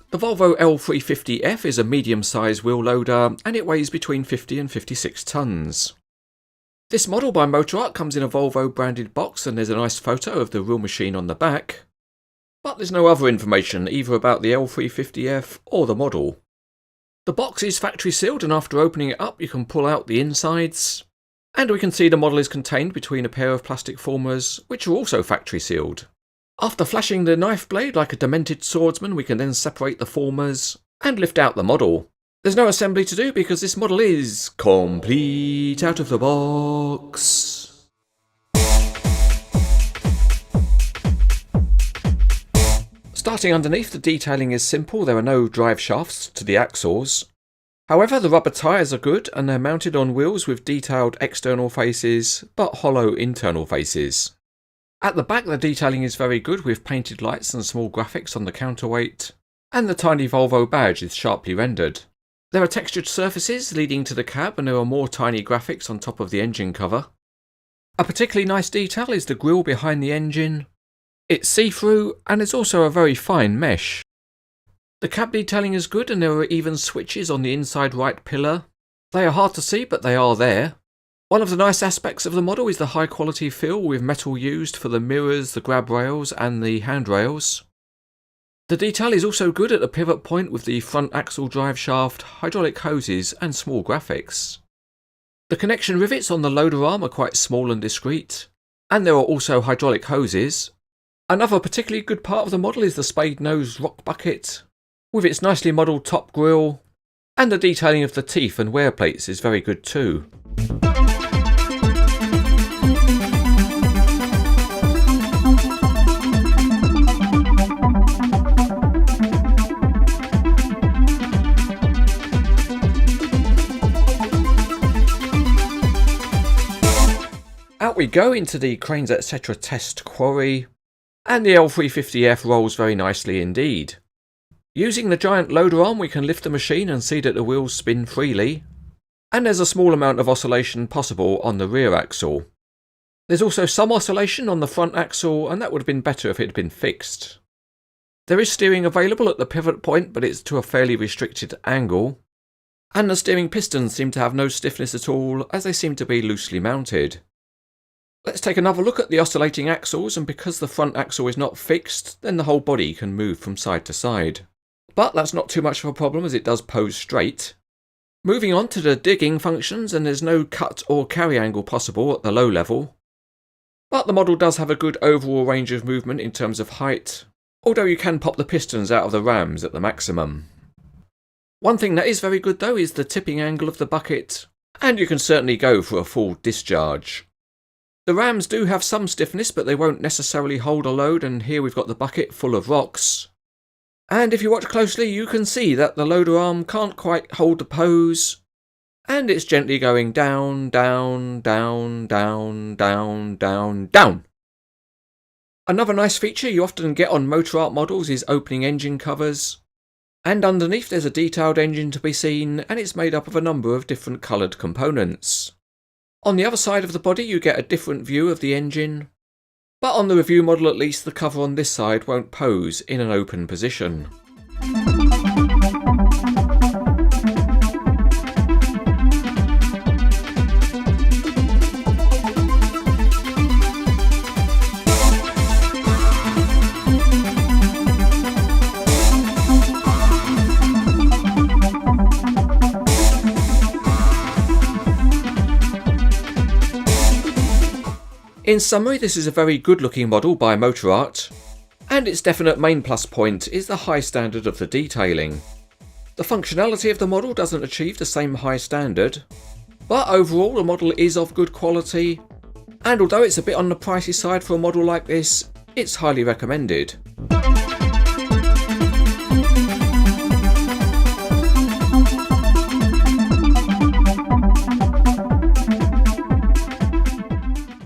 The Volvo L350F is a medium-sized wheel loader and it weighs between 50 and 56 tonnes. This model by Motorart comes in a Volvo branded box and there's a nice photo of the real machine on the back. But there's no other information either about the L350F or the model. The box is factory sealed and after opening it up you can pull out the insides. And we can see the model is contained between a pair of plastic formers which are also factory sealed. After flashing the knife blade like a demented swordsman, we can then separate the formers and lift out the model. There's no assembly to do because this model is complete out of the box. Starting underneath, the detailing is simple. There are no drive shafts to the axles. However, the rubber tyres are good and they're mounted on wheels with detailed external faces but hollow internal faces. At the back the detailing is very good with painted lights and small graphics on the counterweight, and the tiny Volvo badge is sharply rendered. There are textured surfaces leading to the cab and there are more tiny graphics on top of the engine cover. A particularly nice detail is the grille behind the engine. It's see-through and it's also a very fine mesh. The cab detailing is good and there are even switches on the inside right pillar. They are hard to see but they are there. One of the nice aspects of the model is the high quality feel with metal used for the mirrors, the grab rails and the handrails. The detail is also good at the pivot point with the front axle drive shaft, hydraulic hoses and small graphics. The connection rivets on the loader arm are quite small and discreet, and there are also hydraulic hoses. Another particularly good part of the model is the spade nose rock bucket, with its nicely modelled top grille, and the detailing of the teeth and wear plates is very good too. Out we go into the Cranes etc. test quarry, and the L350F rolls very nicely indeed. Using the giant loader arm we can lift the machine and see that the wheels spin freely, and there's a small amount of oscillation possible on the rear axle. There's also some oscillation on the front axle and that would have been better if it had been fixed. There is steering available at the pivot point but it's to a fairly restricted angle, and the steering pistons seem to have no stiffness at all as they seem to be loosely mounted. Let's take another look at the oscillating axles, and because the front axle is not fixed, then the whole body can move from side to side. But that's not too much of a problem as it does pose straight. Moving on to the digging functions, and there's no cut or carry angle possible at the low level. But the model does have a good overall range of movement in terms of height, although you can pop the pistons out of the rams at the maximum. One thing that is very good though is the tipping angle of the bucket, and you can certainly go for a full discharge. The rams do have some stiffness but they won't necessarily hold a load, and here we've got the bucket full of rocks. And if you watch closely you can see that the loader arm can't quite hold the pose, and it's gently going down, down, down, down, down, down, down. Another nice feature you often get on Motorart models is opening engine covers, and underneath there's a detailed engine to be seen and it's made up of a number of different coloured components. On the other side of the body you get a different view of the engine, but on the review model at least the cover on this side won't pose in an open position. In summary, this is a very good looking model by Motorart, and its definite main plus point is the high standard of the detailing. The functionality of the model doesn't achieve the same high standard, but overall the model is of good quality, and although it's a bit on the pricey side for a model like this, it's highly recommended.